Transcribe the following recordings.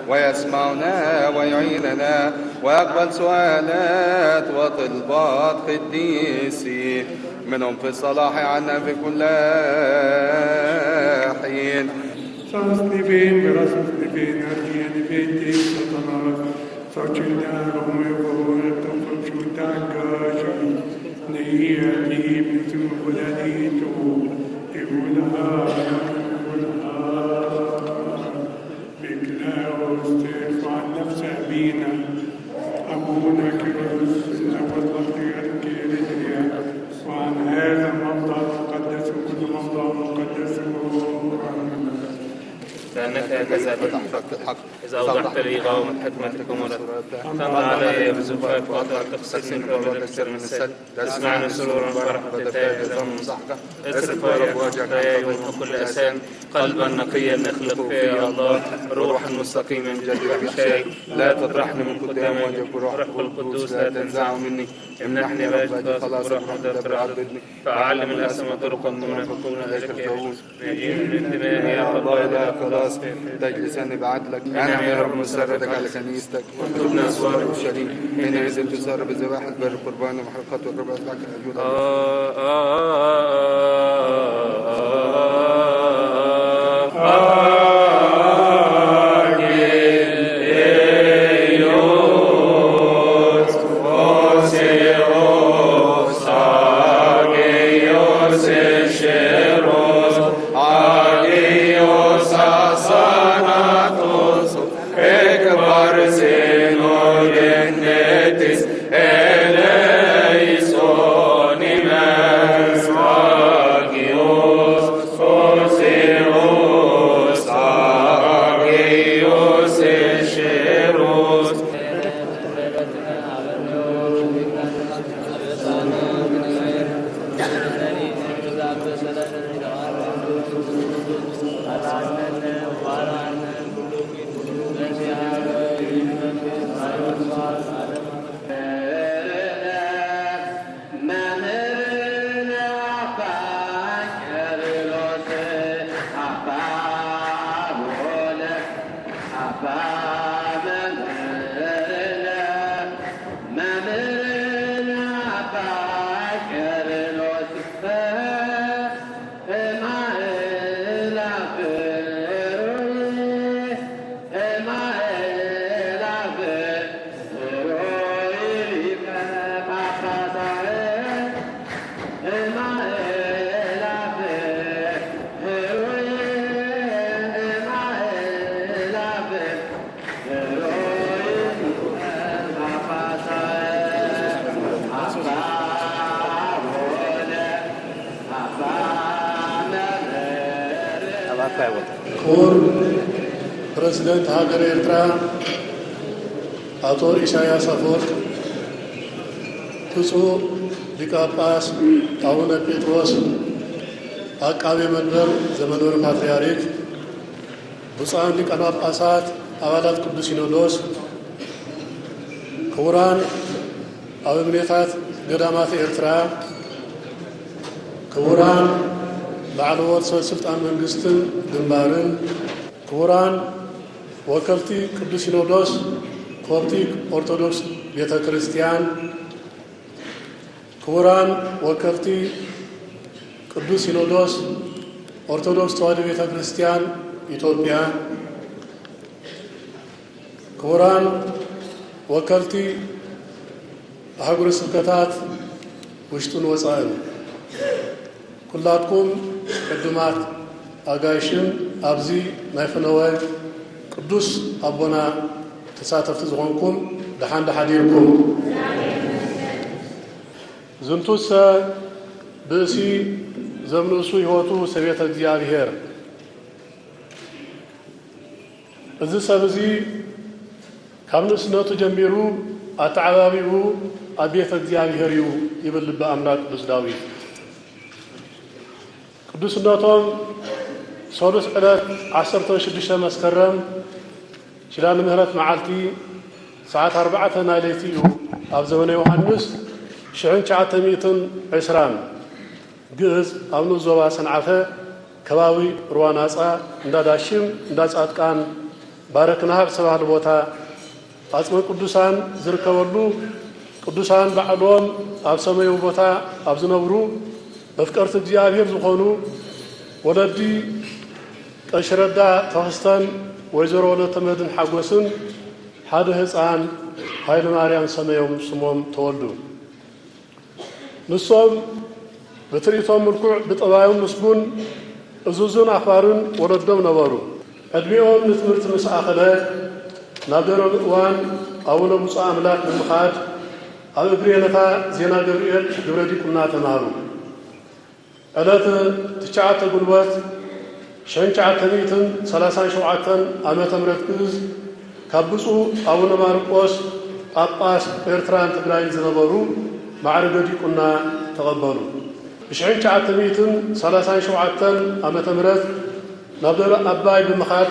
ويسمعنا ويعيننا ويقبل سؤالات وطلبات قديسي منهم في الصلاح عنا في كل حين. أبونا كيروس نفضل كيرجيا وعن هذا الموضع المقدس وكل موضع مقدس لأنك هكذا بالحق إذا أوضحت لي غاوة حكمتك ومرتك تمضى علي بزفاف وأطلق تقصصني كما تكسر من السد تسمعني سرورا فرحا بتاج ضم صحك اصرف يا رب وجهك عن كل أسان قلبا نقيا اخلق فيه يا الله روحا مستقيما جديد شيء لا تطرحني من قدام وجهك روح القدوس لا تنزعه مني امنحني باجك خلاص رحمتك عبدني فأعلم الأسماء طرقا منافقون ذلك يعود نجيب من دماغي يا الله لا خلاص تجلسني بعدلك أنا يا رب مسردك على كنيستك واكتبنا أسوار الشريك حينئذ تسار بذبائح البر قربان ومحرقات والربع لك الأجود ክቡር ፕሬዝደንት ሀገር ኤርትራ አቶ ኢሳያስ አፈወርቅ፣ ብፁዕ ሊቀ ጳጳስ አቡነ ጴጥሮስ፣ አቃቤ መንበር ዘመንበረ ፓትርያርክ፣ ብፁዓን ሊቃነ ጳጳሳት አባላት ቅዱስ ሲኖዶስ ክቡራን አበምኔታት ገዳማት ኤርትራ ክቡራን ባዕልዎት ስልጣን መንግስትን ግንባርን ክቡራን ወከልቲ ቅዱስ ሲኖዶስ ኮፕቲክ ኦርቶዶክስ ቤተ ክርስቲያን ክቡራን ወከልቲ ቅዱስ ሲኖዶስ ኦርቶዶክስ ተዋሕዶ ቤተ ክርስቲያን ኢትዮጵያ ክቡራን ወከልቲ አህጉረ ስብከታት ውሽጡን ወፃእን ኩላትኩም ቅዱማት አጋይሽን ኣብዚ ናይ ፈነወ ቅዱስ አቦና ተሳተፍቲ ዝኾንኩም ደሓን ሓዲርኩም ዝንቱሰ ብእሲ ዘምንእሱ ህይወቱ ሰቤተ እግዚአብሔር እዚ ሰብ እዚ ካብ ንእስነቱ ጀሚሩ ኣተዓባቢኡ ኣብ ቤተ እግዚአብሔር እዩ ይብል ልበ ኣምላክ ቅዱስ ዳዊት ቅዱስነቶም ሶሉስ ዕለት 16 መስከረም ኪዳነ ምህረት መዓልቲ ሰዓት 4 ናይ ለይቲ እዩ ኣብ ዘመነ ዮሐንስ 1920 ግዕዝ ኣብ ንዞባ ሰንዓፈ ከባቢ ሩዋናፃ እንዳዳሽም እንዳጻድቃን ባረክናሃብ ዝተባህለ ቦታ ኣጽመ ቅዱሳን ዝርከበሉ ቅዱሳን ባዕሎም ኣብ ሰማያዊ ቦታ ኣብ ዝነብሩ መፍቀርቲ እግዚአብሔር ዝኾኑ ወለዲ ቀሽረዳ ተኸስተን ወይዘሮ ወለተ መድን ሓጎስን ሓደ ህፃን ሃይለ ማርያም ሰማዮም ስሞም ተወልዱ ንሶም በትርኢቶም ምልኩዕ ብጠባዮም ምስጉን እዙዙን ኣኽባርን ወለዶም ነበሩ ዕድሜኦም ንትምህርቲ ምስ ኣኸለ ናብ ደረብ እዋን ኣቡነ ብፁዕ ኣምላክ ብምኻድ ኣብ እግሪ የነታ ዜና ገብርኤል ግብረ ዲቁና ተማሃሩ ዕለት 9 ጉልበት 1937 ዓመተ ምህረት ግዕዝ ካብ ብፁዕ ኣቡነ ማርቆስ ጳጳስ ኤርትራን ትግራይን ዝነበሩ ማዕረገ ዲቁና ተቐበሉ ብ1937 ዓመተ ምህረት ናብ ደብረ ኣባይ ብምኻድ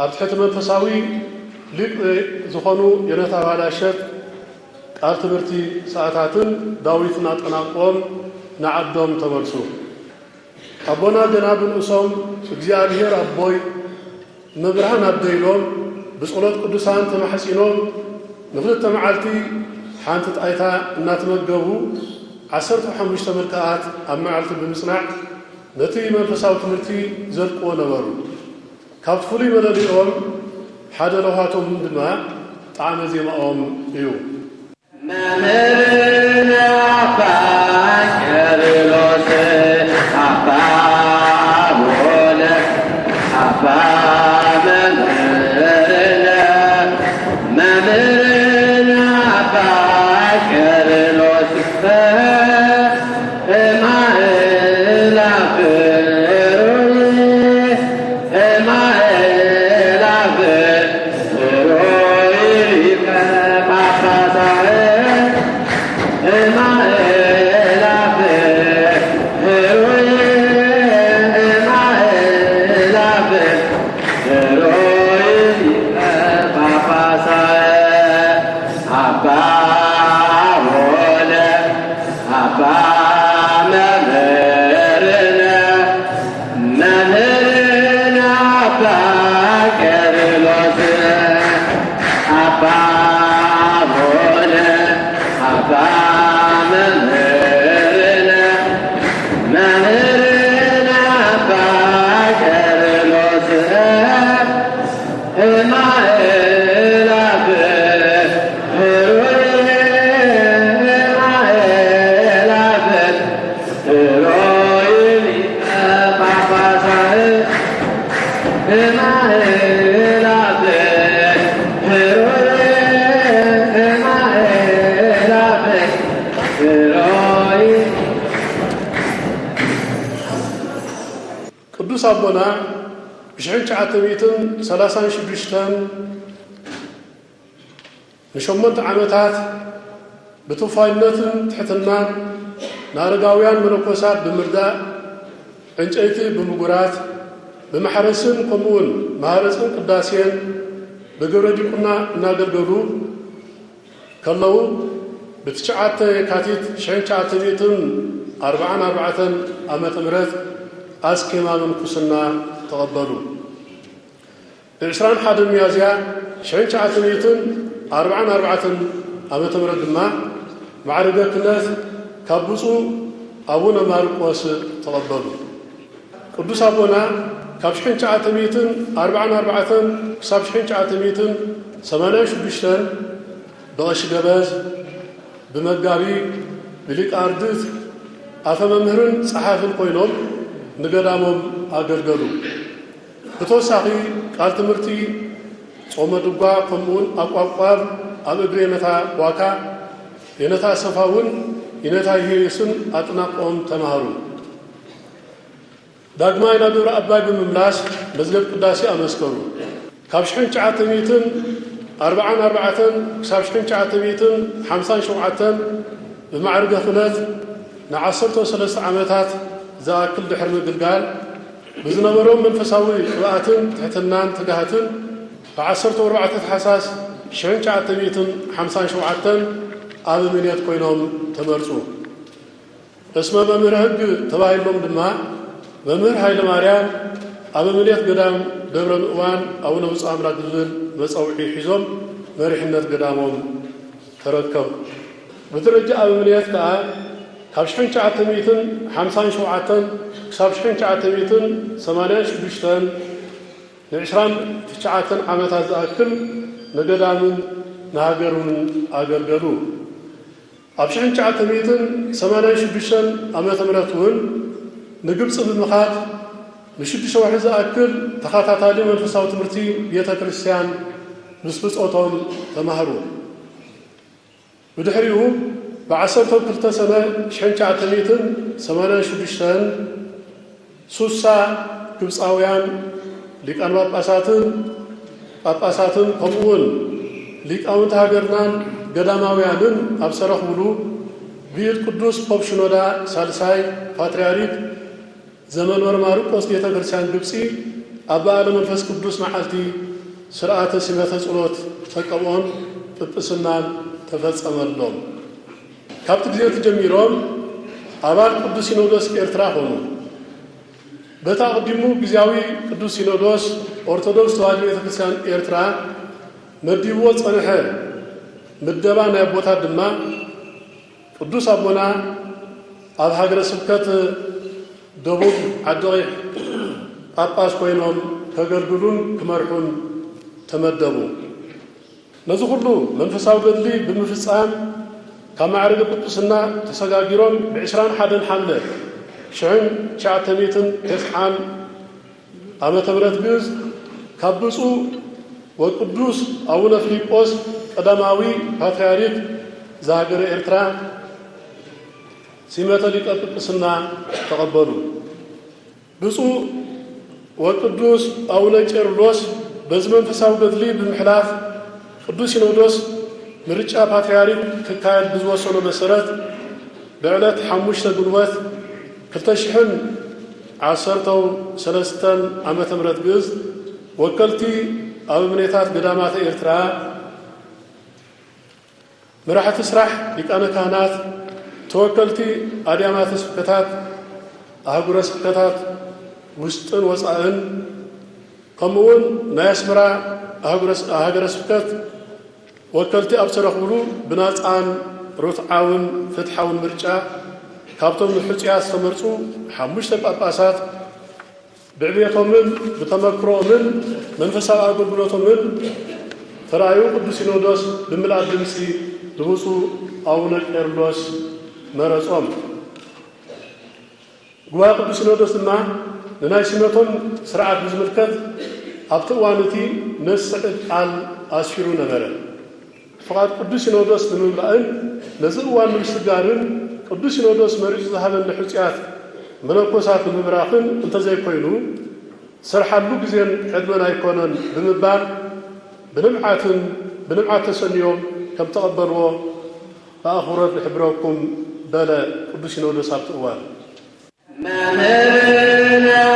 ኣብ ትሕቲ መንፈሳዊ ሊቅ ዝኾኑ የነታ ባላሸት ቃል ትምህርቲ ሰዓታትን ዳዊትን አጠናቆም ንዓዶም ተመልሱ አቦና ገና ብንእሶም እግዚአብሔር አቦይ መብርሃን አደይሎም ብጸሎት ቅዱሳን ተማሕሲኖም ንኽልተ መዓልቲ ሓንቲ ጣይታ እናተመገቡ 15 መልክዓት ኣብ መዓልቲ ብምጽናዕ ነቲ መንፈሳዊ ትምህርቲ ዘልቅዎ ነበሩ ካብ ፍሉይ መለሊኦም ሓደ ለውሃቶም ድማ ጣዕመ ዜማኦም እዩ መምህርና አባ ቄርሎስ አባ ሞለ አባ መምህርና አባ ቄርሎስ ቅዱስ አቦና ብ1936 ንሸሞንተ ዓመታት ብትውፋይነትን ትሕትናን ንኣረጋውያን መነኮሳት ብምርዳእ ዕንጨይቲ ብምጉራት بمحرسن قمون مهارسن قداسين بجردكنا نادرجلو كلو بتشعت كاتيت شين شعتبيتن 44 أمة مرث أسكما من كسنا تقبلوا العشران حد ميازيا شين شعتبيتن 44 أمة مرث ما معركة الناس كابوسو أبونا ماركوس تقبلوا قدوس أبونا كابشين شعتبيتن 44 كسابشين شعتبيتن 88 بغش جباز بمجابي بليك أردت أفهم مهرن صحاف القينوم نقدامهم أجرجلو بتوسعي قال تمرتي صوم دبا قمون أقوى أبغي متى واقع ينتا سفاون ينتا يسون أتناقهم تمهرون دعما إلى دور أباي بمملاس مزلب قداسي أمسكرو كابشين شعاتميتن 44 كسابشين شعاتميتن 57 بمعركة خلات نعصرت 3 عامات ذا كل دحر من قلقال بزنبرهم من فساوي رأتن تحتنان تجاهتن فعصرت 4 حساس شين شعاتميتن 57 آب منيت كوينهم تمرسو اسمه بمرهق تبايلهم دماء بمر هاي الماريان أبو مليت قدام دبر الأوان أو نوص أمرا قزل مسأوعي حزم مريحنة قدامهم تركب بترجع أبو مليت كا كابشحين شعاتميتن 57 كسابشحين شعاتميتن 88 لعشران تشعاتن عامات أكل نقدامن نهاجرون أجرجلو أبشحين شعاتميتن 88 أمات مرتون نجيب صب المخاط نشوف شو واحد أكل تخاطع تعليم الفصاوة تمرتي بيتا كريستيان نسبة أوتون تمهرون بدحريه بعصرته كلتا سنة شحن شعتميتن 88 سوسا كبساويان ليك أنواع باساتن قمون ليك أونت هاجرنان قداماويانن أبصره ولو بيت قدوس بوب شنودا سالساي باترياريك زمن ورمارقوس بيتا كريستيان جبسي أبا عالم الفس قدوس معالتي سرعة سمة صلوت تقبون تبسنان تفصم اللهم كابت جزيرة جميرون أبال قدوس سينودوس إرترا هونو بتقدمو جزاوي قدوس سينودوس أرثوذكس تواجه بيتا كريستيان إرترا مديبو صنحه مدبا نيبوتا دما قدوس أبونا أب هاجر سبكت دبوب عدوي أباس كوينهم كجرجلون كمرحون تمدبوا نزخلو منفساو بدلي بالمفصام كما عرض قدسنا تسجاجرون ب20 حدن حمله شعن شعتميتن تسعان أما تبرت جز كبسو وقدوس أبونا فيليبوس قدماوي باترياريك زاجر إرترا سمة لك قدسنا تقبلوا بسو وقدوس أبونا كيرلس بزمن فساو بدلي بالمحلاف قدوس سينودوس مرجع باترياريك كاين بزوسونو مسرات بعلات حموشتا قلوات كلتشحن عصرتو سلستان عامة مرات جز وكلتي أو منيتات قدامات إرترا مراحة تسرح لك أنا كهنات توكلتي أديامات سبكتات أهجر سبكتات وستن وسعن قمون ناس مرا أهجر سبكت وكلتي أبصر خلو بنات عن رتعاون فتحاون مرجع كابتن الحجيات استمرتوا حمش تبقاسات بعبيتهم من بتمكروا من منفسها أقول بلوتهم من ترايو قدوس سينودوس بملأ دمسي دبوسو أونا كيرلس مرسوم جوا قدوس سينودوس ما لناي سمتهم سرعة بزملكت أبتوانتي نسعد عن أسفيرو نبرة فقط قدوس سينودوس بملأن نزل وان مستقارن قدوس سينودوس مريض ذهب الحجيات منقوسات المبراخن انت زي كوينو سرحلو جزين عدمنا يكونن بمبار بنمعات سنيوم كم تقبلوا فأخبرت لحبركم بلا قدوس سينودوس أبتوان ما مرنا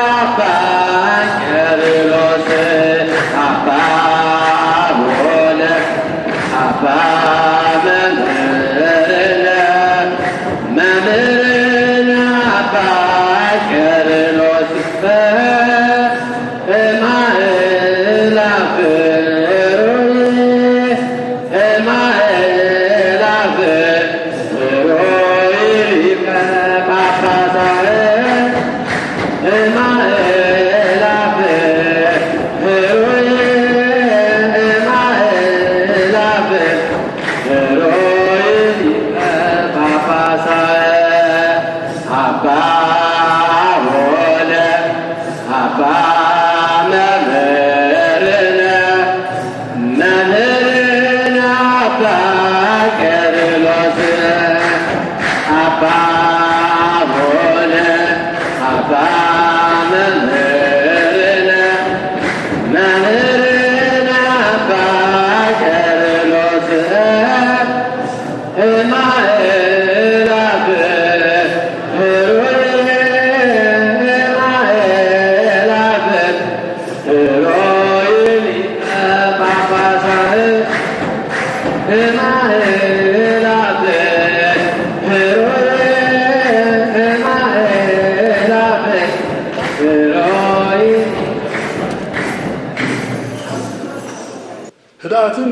ህዳትን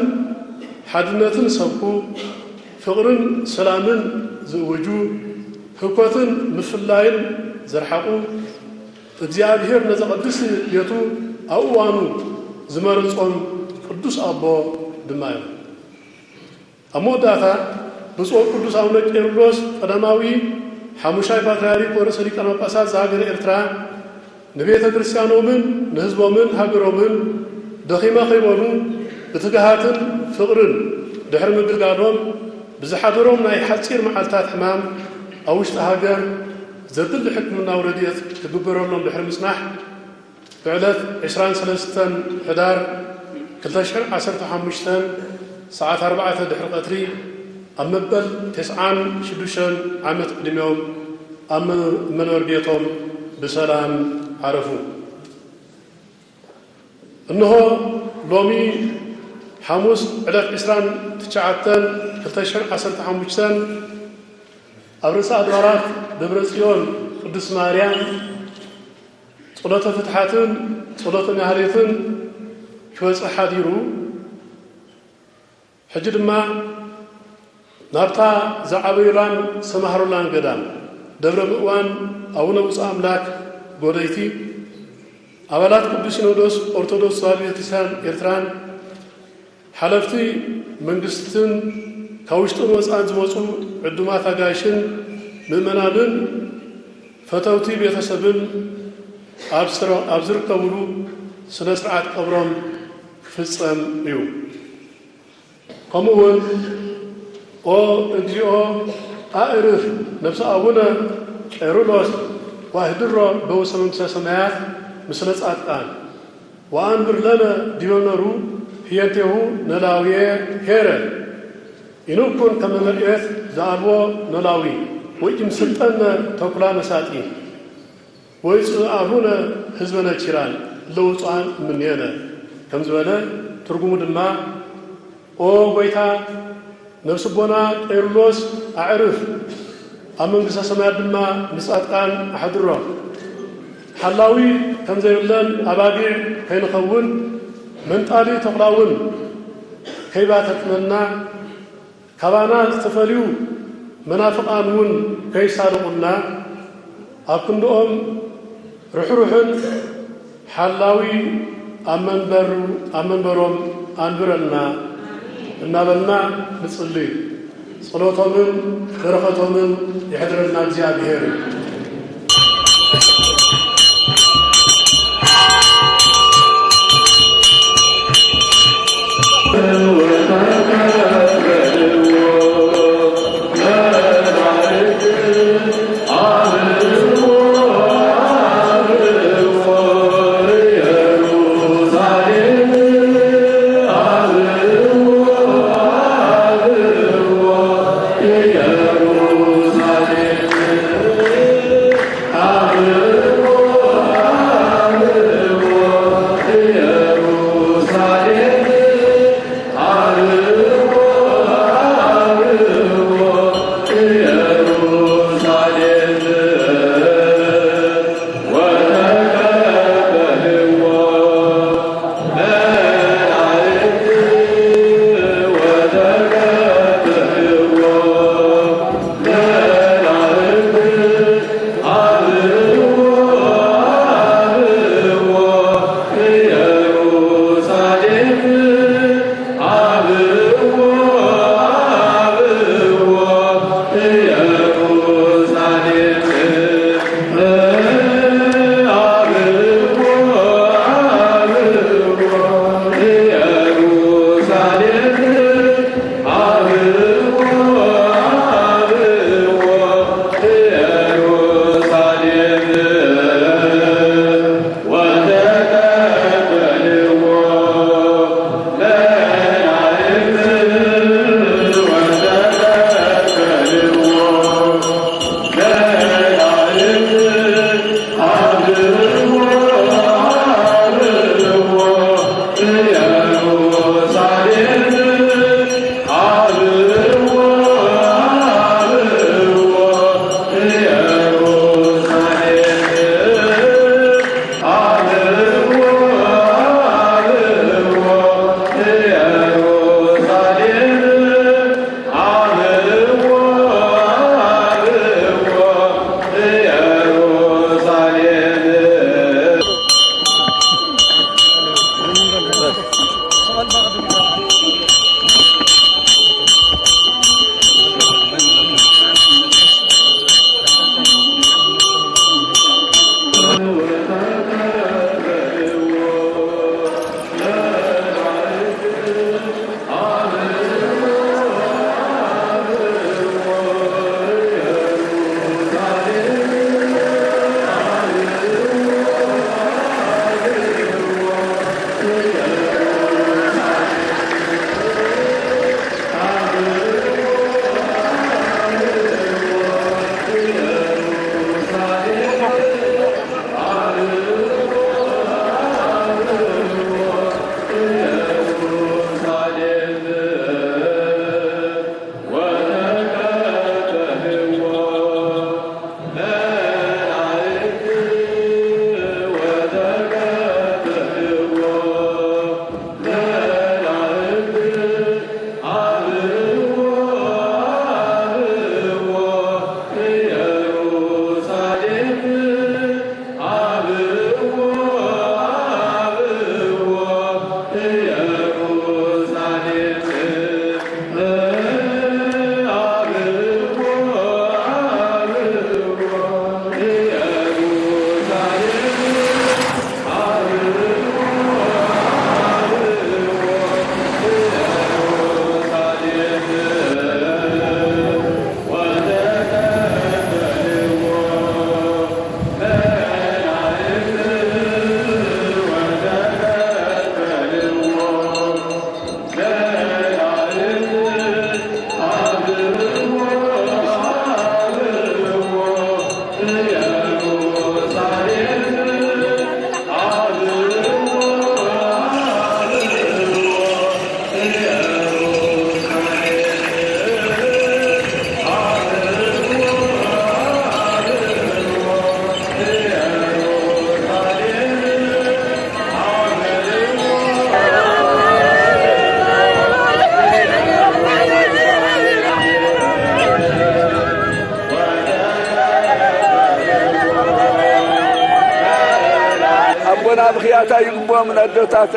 ሓድነትን ሰብኩ ፍቅርን ሰላምን ዝውጁ ህኮትን ምፍላይን ዘርሐቁ እግዚአብሔር ነዘቀድስ ቤቱ አውዋኑ ዝመርጾም ቅዱስ አቦ ድማ እዩ ኣብ መወዳእታ ብፁዕ ቅዱስ አቡነ ቄርሎስ ቀዳማዊ ሓሙሻይ ፓትርያርክ ወርእሰ ሊቃነ ጳጳሳት ዝሃገረ ኤርትራ ንቤተ ክርስቲያኖምን ንህዝቦምን ሃገሮምን ደኺመ ከይበሉ ብትግሃትን ፍቅርን ድሕሪ ምግልጋሎም ብዝሓደሮም ናይ ሓፂር መዓልታት ሕማም ኣብ ውሽጢ ሃገር ዘድሊ ሕክምናዊ ረድኤት ክግበረሎም ድሕሪ ምጽናሕ ብዕለት 23 ሕዳር 2015 ሰዓት 4 ድሕሪ ቀትሪ ኣብ መበል 96 ዓመት ዕድሜኦም ኣብ መንበሪ ቤቶም ብሰላም ዓረፉ። እንሆ ሎሚ ሐሙስ ዕለት 29 2015 ኣብ ርእሰ ኣድባራት ደብረ ጽዮን ቅዱስ ማርያም ጸሎተ ፍትሓትን ጸሎተ ማህሌትን ክበጽሕ ሓዲሩ ሕጂ ድማ ናብታ ዝዓበዩላን ሰማህሩላን ገዳም ደብረ ምእዋን ኣቡነ ውፅእ ኣምላክ ጎደይቲ ኣባላት ቅዱስ ሲኖዶስ ኦርቶዶክስ ተዋህዶ ቤተክርስቲያን ኤርትራን ሓለፍቲ መንግስትን ካብ ውሽጥን ወፃን ዝመፁ ዕዱማት ኣጋይሽን ምእመናንን ፈተውቲ ቤተሰብን ኣብ ዝርከብሉ ስነ ስርዓት ቀብሮም ክፍጸም እዩ። ከምኡውን ኦ እግዚኦ ኣዕርፍ ነብሲ ኣቡነ ቄርሎስ ዋህድሮ በውሰ መንግሥተ ሰማያት ምስለ ጻድቃን ወአንብር ለነ ዲበ መንበሩ ህየንቴሁ ነላውየ ሄረ ይንኩን ከመ መርኤት ዘአልቦ ኖላዊ ወይምስልጠነ ተኩላ መሳጢ ወይጽአሁነ ህዝበነ ኪራን ለውፃን ምንየነ ከም ዝበለ ትርጉሙ ድማ ኦ ጎይታ ነብስቦና ቄርሎስ ኣዕርፍ ኣብ መንግሥተ ሰማያት ድማ ንጻድቃን ኣሕድሮ ሓላዊ ከም ዘይብለን ኣባጊዕ ከይንኸውን መንጣሊ ተኩላውን ከይባተትመና ካባና ዝተፈልዩ መናፍቃን እውን ከይሳርቁና ኣብ ክንድኦም ርሕሩሕን ሓላዊ ኣብ መንበሮም አንብረና እናበልና ንጽልይ ጸሎቶምን በረኸቶምን ይሕድረና እግዚአብሔር። Amen. بخياتا يقبوا من الدوتات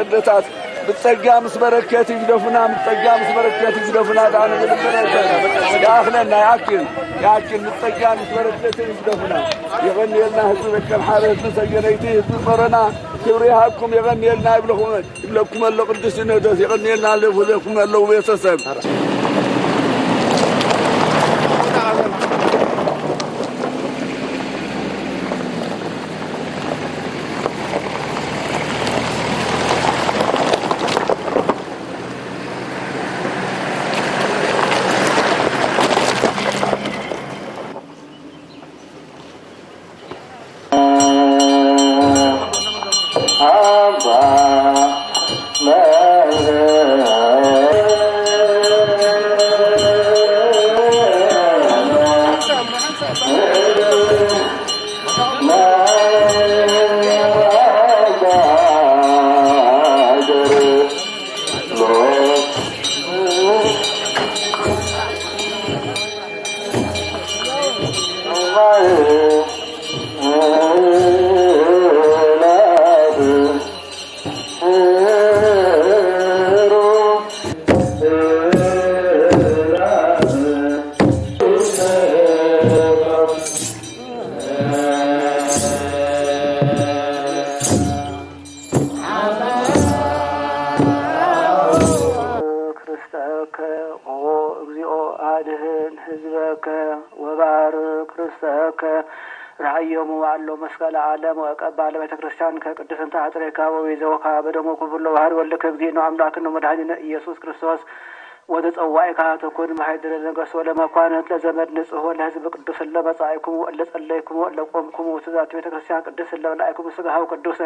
بتسقى مسبركات يجدفنا بتسقى مسبركات يجدفنا تعالوا بالبركات يا أخلنا ياكل بتسقى مسبركات يجدفنا يغني لنا هزبك الحارس مسجنيتي تصرنا كوريهاكم يغني لنا يبلغكم الله قدسين ودوس يغني لنا لكم الله بيتسب رعيهم وعلو مسكال عالم وقبال بيت كريستيان كقدسن تعطريكا ويزوكا بدمو كبر بحر ولك بدينو املاكنا مدحنينا ኢየሱስ ክርስቶስ ወደ ጸዋይካ ተኮን ማይደረ ነገስ ወለ መኳንንት ለዘመድ ንጹህ ለሕዝብ ቅዱስ ለመጻይኩም ለጸለይኩም ለቆምኩም ወትዛት ቤተ ክርስቲያን ቅዱስ ለላይኩም ስጋው ቅዱስ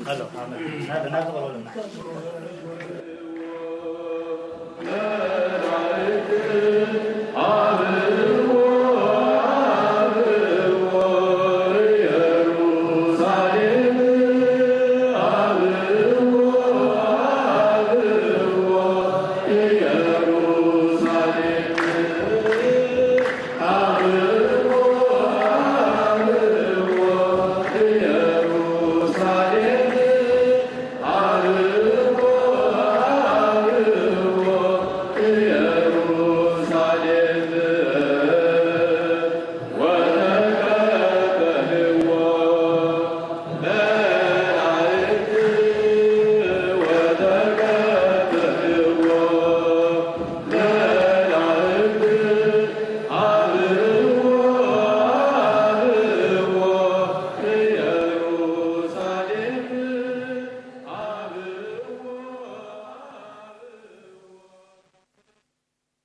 Halo.